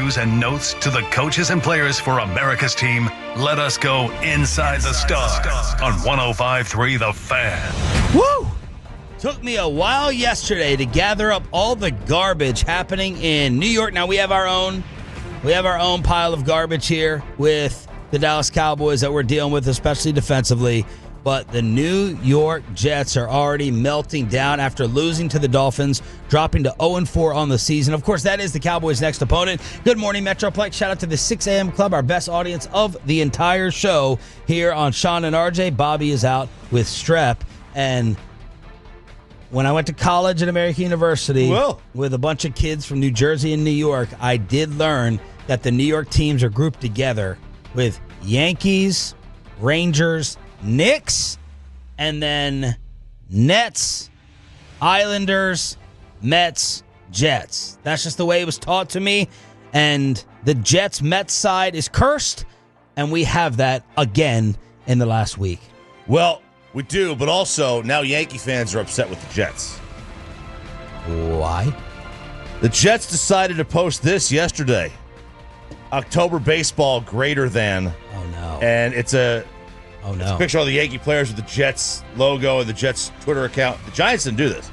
news and notes to the coaches and players for America's team, let us go inside the stars on 105.3 The Fan. Woo! Took me a while yesterday to gather up all the garbage happening in New York. Now we have our own pile of garbage here with the Dallas Cowboys that we're dealing with, especially defensively. But the New York Jets are already melting down after losing to the Dolphins, dropping to 0-4 on the season. Of course, that is the Cowboys' next opponent. Good morning, Metroplex. Shout out to the 6 a.m. Club, our best audience of the entire show here on Shan and RJ. Bobby is out with strep. And when I went to college at American University with a bunch of kids from New Jersey and New York, I did learn that the New York teams are grouped together with Yankees, Rangers, Knicks, and then Nets, Islanders, Mets, Jets. That's just the way it was taught to me. And the Jets-Mets side is cursed, and we have that again in the last week. Well, we do, but also now Yankee fans are upset with the Jets. Why? The Jets decided to post this yesterday. October baseball greater than. Oh, no. And it's a picture of all the Yankee players with the Jets logo and the Jets Twitter account. The Giants didn't do this.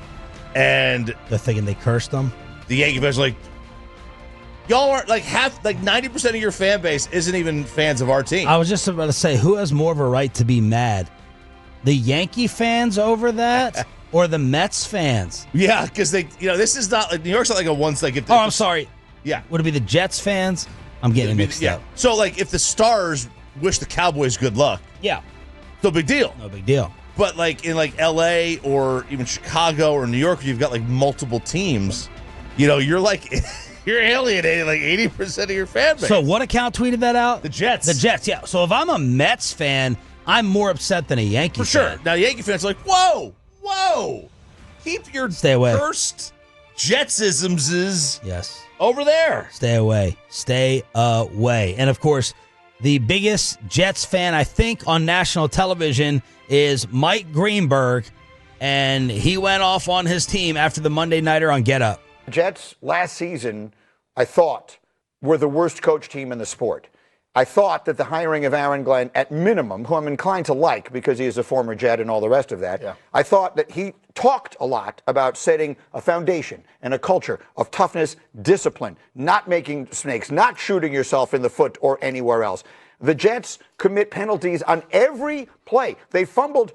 And they're thinking they cursed them? The Yankee fans are like, y'all aren't like 90% of your fan base isn't even fans of our team. I was just about to say, who has more of a right to be mad? The Yankee fans over that or the Mets fans? Yeah, because this is not like New York's not like a one like if I'm sorry. Yeah. Would it be the Jets fans? I'm getting mixed up. So like if the Stars wish the Cowboys good luck. Yeah. No big deal. No big deal. But like in like LA or even Chicago or New York, you've got like multiple teams. You're like you're alienating like 80% of your fan base. So what account tweeted that out? The Jets. The Jets, yeah. So if I'm a Mets fan, I'm more upset than a Yankee fan. For sure. Now Yankee fans are like, whoa. Keep your Stay away. Cursed Jetsisms yes. over there. Stay away. Stay away. And of course, the biggest Jets fan, I think, on national television is Mike Greenberg, and he went off on his team after the Monday Nighter on Get Up. Jets last season, I thought, were the worst coach team in the sport. I thought that the hiring of Aaron Glenn, at minimum, who I'm inclined to like because he is a former Jet and all the rest of that, I thought that he talked a lot about setting a foundation and a culture of toughness, discipline, not making mistakes, not shooting yourself in the foot or anywhere else. The Jets commit penalties on every play. They have fumbled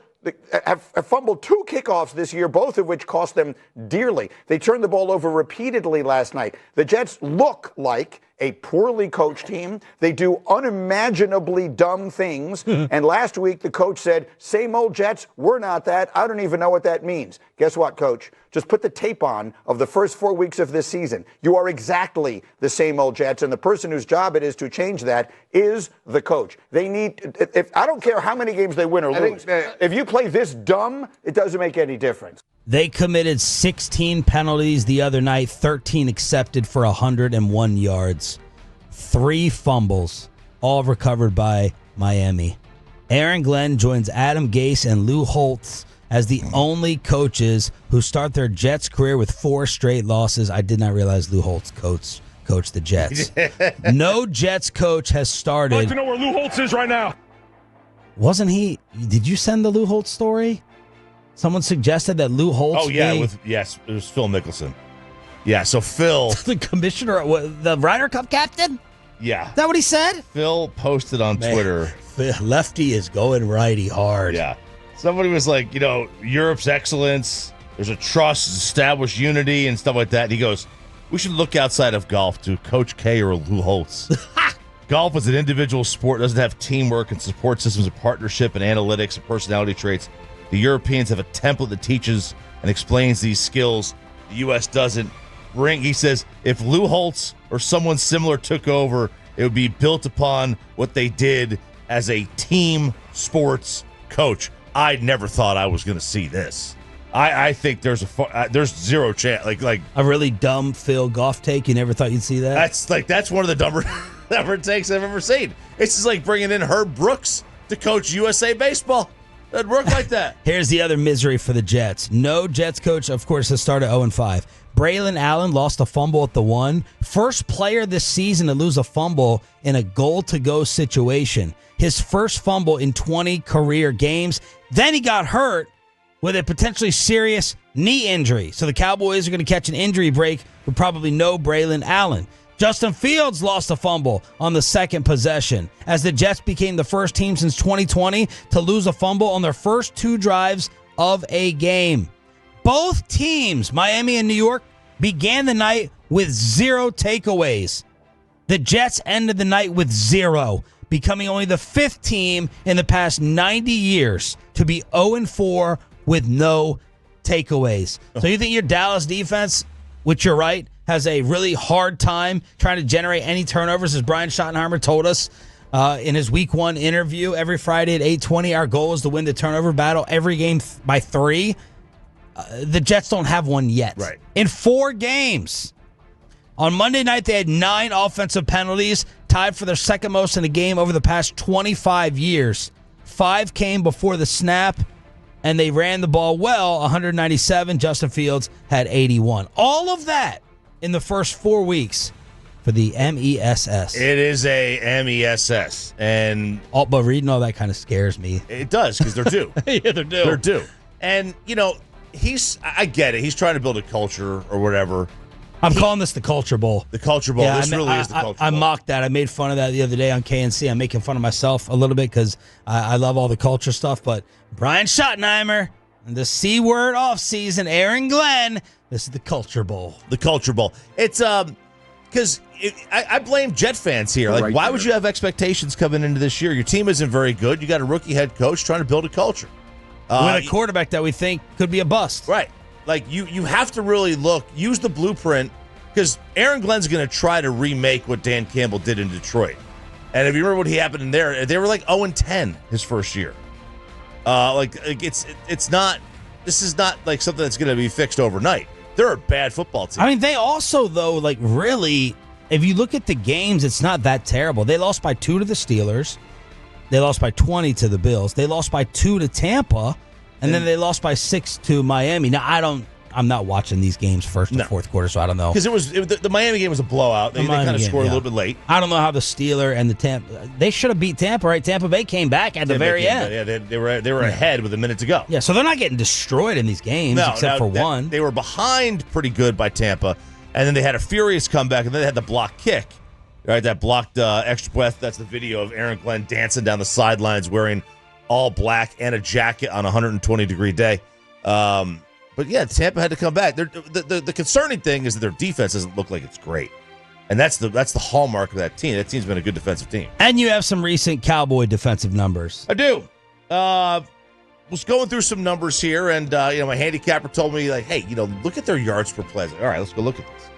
2 kickoffs this year, both of which cost them dearly. They turned the ball over repeatedly last night. The Jets look like a poorly coached team. They do unimaginably dumb things. And last week, the coach said, same old Jets, we're not that. I don't even know what that means. Guess what, Coach? Just put the tape on of the first 4 weeks of this season. You are exactly the same old Jets, and the person whose job it is to change that is the coach. They need, I don't care how many games they win or lose. If you play this dumb, it doesn't make any difference. They committed 16 penalties the other night, 13 accepted for 101 yards, 3 fumbles, all recovered by Miami. Aaron Glenn joins Adam Gase and Lou Holtz as the only coaches who start their Jets career with 4 straight losses. I did not realize Lou Holtz coached the Jets. No Jets coach has started. I'd like to know where Lou Holtz is right now. Wasn't he? Did you send the Lou Holtz story? Someone suggested that Lou Holtz. Oh yeah, yes, it was Phil Mickelson. Yeah, so Phil, the commissioner, the Ryder Cup captain. Yeah, is that what he said? Phil posted on Twitter. Lefty is going righty hard. Yeah, somebody was like, Europe's excellence. There's a trust, established unity, and stuff like that. And he goes, we should look outside of golf to Coach K or Lou Holtz. Golf is an individual sport, doesn't have teamwork and support systems of partnership and analytics and personality traits. The Europeans have a template that teaches and explains these skills. The U.S. doesn't. He says, if Lou Holtz or someone similar took over, it would be built upon what they did as a team sports coach. I never thought I was going to see this. I think there's zero chance. Like a really dumb Phil golf take. You never thought you'd see that? That's one of the dumber takes I've ever seen. It's just like bringing in Herb Brooks to coach USA baseball. It'd work like that. Here's the other misery for the Jets. No Jets coach, of course, has started 0-5. Braylon Allen lost a fumble at the 1. First player this season to lose a fumble in a goal-to-go situation. His first fumble in 20 career games. Then he got hurt with a potentially serious knee injury. So the Cowboys are going to catch an injury break with probably no Braylon Allen. Justin Fields lost a fumble on the second possession as the Jets became the first team since 2020 to lose a fumble on their first 2 drives of a game. Both teams, Miami and New York, began the night with 0 takeaways. The Jets ended the night with 0, becoming only the 5th team in the past 90 years to be 0-4 with no takeaways. So you think your Dallas defense, which you're right, has a really hard time trying to generate any turnovers, as Brian Schottenheimer told us in his Week 1 interview every Friday at 8:20. Our goal is to win the turnover battle every game by 3. The Jets don't have one yet. Right. In 4 games. On Monday night, they had 9 offensive penalties, tied for their second most in a game over the past 25 years. 5 came before the snap, and they ran the ball well, 197. Justin Fields had 81. All of that in the first 4 weeks for the MESS. It is a MESS. But reading all that kind of scares me. It does, because they're due. Yeah, they're due. They're due. And, I get it. He's trying to build a culture or whatever. I'm calling this the Culture Bowl. The Culture Bowl. Yeah, This really is the Culture Bowl. I mocked that. I made fun of that the other day on KNC. I'm making fun of myself a little bit because I love all the culture stuff. But Brian Schottenheimer and the C word offseason, Aaron Glenn, this is the Culture Bowl. The Culture Bowl. It's because I blame Jet fans here. Like, why would you have expectations coming into this year? Your team isn't very good. You got a rookie head coach trying to build a culture. With a quarterback that we think could be a bust. Right. Like, you have to really use the blueprint, because Aaron Glenn's going to try to remake what Dan Campbell did in Detroit. And if you remember what happened in there, they were like 0-10 his first year. It's not. This is not like something that's going to be fixed overnight. They're a bad football team. I mean, they also, though, like, really, if you look at the games, it's not that terrible. They lost by 2 to the Steelers. They lost by 20 to the Bills. They lost by 2 to Tampa. And then they lost by 6 to Miami. Now, I'm not watching these games first and fourth quarter, so I don't know. Because the Miami game was a blowout. They kind of scored a little bit late. I don't know how the Steeler and the Tampa. They should have beat Tampa, right? Tampa Bay came back at the very end. Yeah, they were ahead with a minute to go. Yeah, so they're not getting destroyed in these games except for one. They were behind pretty good by Tampa, and then they had a furious comeback, and then they had the block kick. Right, that blocked extra breath. That's the video of Aaron Glenn dancing down the sidelines wearing all black and a jacket on a 120-degree day. But yeah, Tampa had to come back. The concerning thing is that their defense doesn't look like it's great, and that's the hallmark of that team. That team's been a good defensive team. And you have some recent Cowboy defensive numbers. I do. Was going through some numbers here, and my handicapper told me, like, hey, look at their yards per play. I was like, all right, let's go look at this.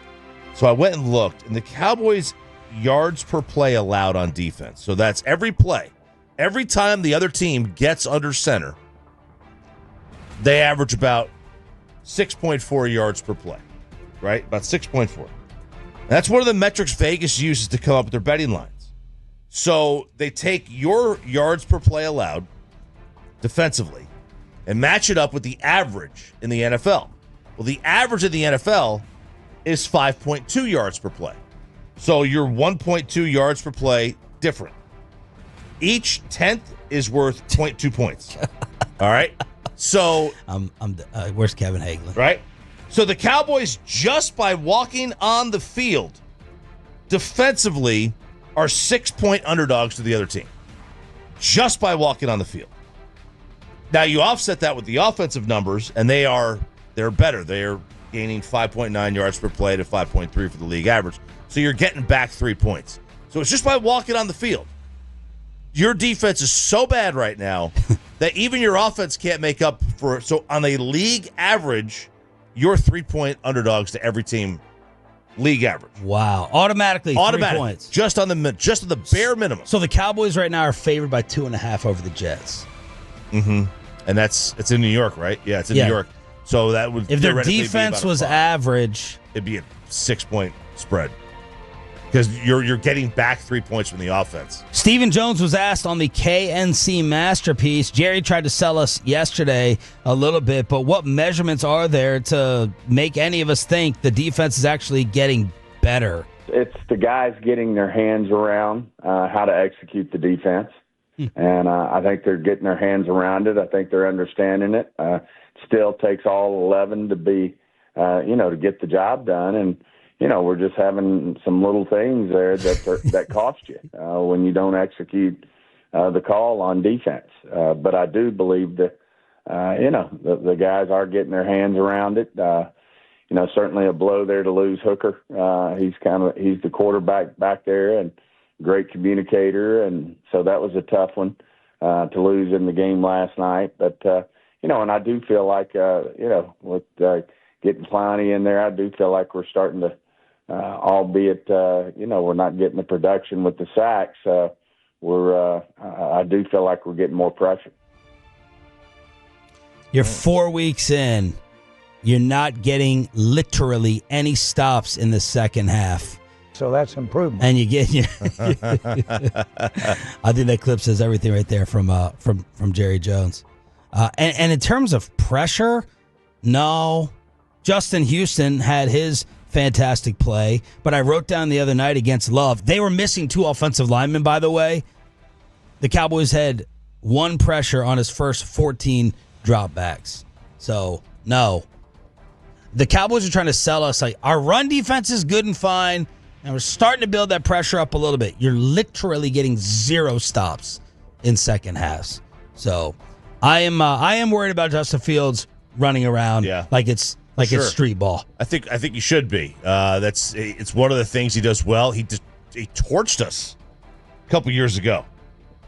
So I went and looked, and the Cowboys' yards per play allowed on defense. So that's every play. Every time the other team gets under center, they average about 6.4 yards per play, right? About 6.4. That's one of the metrics Vegas uses to come up with their betting lines. So they take your yards per play allowed defensively and match it up with the average in the NFL. Well, the average in the NFL is 5.2 yards per play. So you're 1.2 yards per play different. Each tenth is worth 0.2 points. All right? So where's Kevin Hagelin? Right? So the Cowboys, just by walking on the field defensively, are 6-point underdogs to the other team. Just by walking on the field. Now you offset that with the offensive numbers, and they're better. They're gaining 5.9 yards per play to 5.3 for the league average. So you're getting back 3 points. So it's just by walking on the field. Your defense is so bad right now that even your offense can't make up for it. So on a league average, you're 3-point underdogs to every team, league average. Wow. Automatically 3 points. Just on the bare minimum. So the Cowboys right now are favored by 2.5 over the Jets. Mm-hmm. And it's in New York, right? Yeah, it's in New York. So that would, if their defense was average, it'd be a 6-point spread. because you're getting back 3 points from the offense. Stephen Jones was asked on the KNC Masterpiece. Jerry tried to sell us yesterday a little bit, but what measurements are there to make any of us think the defense is actually getting better? It's the guys getting their hands around how to execute the defense. And I think they're getting their hands around it. I think they're understanding it. Still takes all 11 to be, to get the job done. And, we're just having some little things there that cost you when you don't execute the call on defense. But I do believe that, the guys are getting their hands around it. Certainly a blow there to lose Hooker. He's the quarterback back there and great communicator. And so that was a tough one to lose in the game last night. But, and I do feel like, with getting Clowney in there, I do feel like we're starting to, albeit, we're not getting the production with the sacks. I do feel like we're getting more pressure. You're 4 weeks in. You're not getting literally any stops in the second half. So that's improvement. And you get, I think that clip says everything right there from Jerry Jones. And in terms of pressure, no. Justin Houston had his fantastic play, but I wrote down the other night against Love. They were missing 2 offensive linemen, by the way. The Cowboys had 1 pressure on his first 14 dropbacks. So, no. The Cowboys are trying to sell us like our run defense is good and fine, and we're starting to build that pressure up a little bit. You're literally getting 0 stops in second halves. So I am worried about Justin Fields running around like it's it's street ball. I think you should be. It's one of the things he does well. He torched us a couple years ago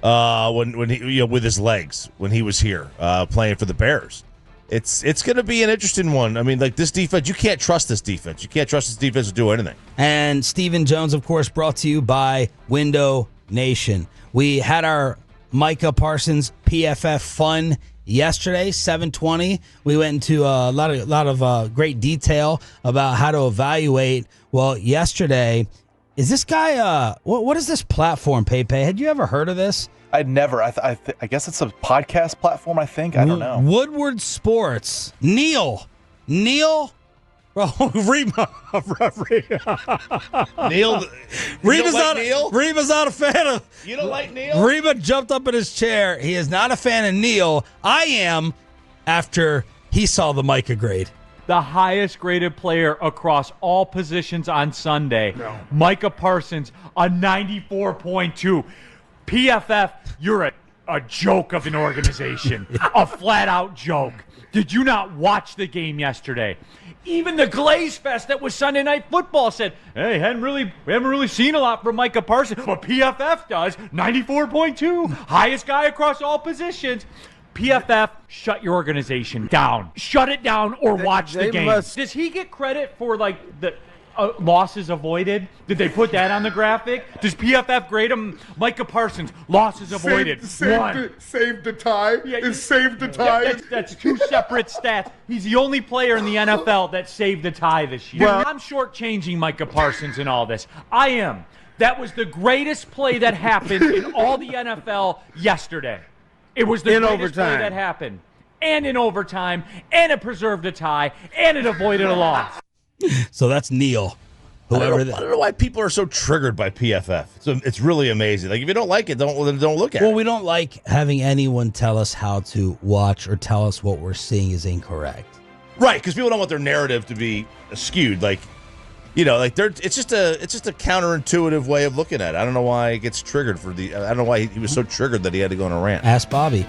when he with his legs when he was here playing for the Bears. It's going to be an interesting one. I mean, like this defense, you can't trust this defense. You can't trust this defense to do anything. And Stephen Jones, of course, brought to you by Window Nation. We had our Micah Parsons PFF fun yesterday, 7:20. We went into a lot of great detail about how to evaluate. Well, yesterday, is this guy? What is this platform? Pepe, had you ever heard of this? I'd never. I guess it's a podcast platform, I think. I don't know. Woodward Sports. Neil. Bro, Reba. Neil. Reba's not a fan of. You don't like Neil? Reba jumped up in his chair. He is not a fan of Neil. I am after he saw the Micah grade. The highest graded player across all positions on Sunday. No. Micah Parsons, a 94.2. PFF, you're a joke of an organization, a flat-out joke. Did you not watch the game yesterday? Even the Glaze Fest that was Sunday Night Football said, hey, we haven't really seen a lot from Micah Parsons, but PFF does, 94.2, highest guy across all positions. PFF, shut your organization down. Shut it down or watch the game. Does he get credit for, like, the losses avoided? Did they put that on the graphic? Does PFF grade him? Micah Parsons, losses avoided. Saved the tie. Yeah, saved the tie. That's 2 separate stats. He's the only player in the NFL that saved the tie this year. Well, I'm shortchanging Micah Parsons in all this. I am. That was the greatest play that happened in all the NFL yesterday. It was the greatest play that happened. And in overtime, and it preserved a tie, and it avoided a loss. So that's Neil. I don't know why people are so triggered by PFF. So it's really amazing. Like if you don't like it, don't look at it. Well, we don't like having anyone tell us how to watch or tell us what we're seeing is incorrect. Right, because people don't want their narrative to be skewed. Like, it's just a counterintuitive way of looking at it. I don't know why it gets triggered I don't know why he was so triggered that he had to go on a rant. Ask Bobby.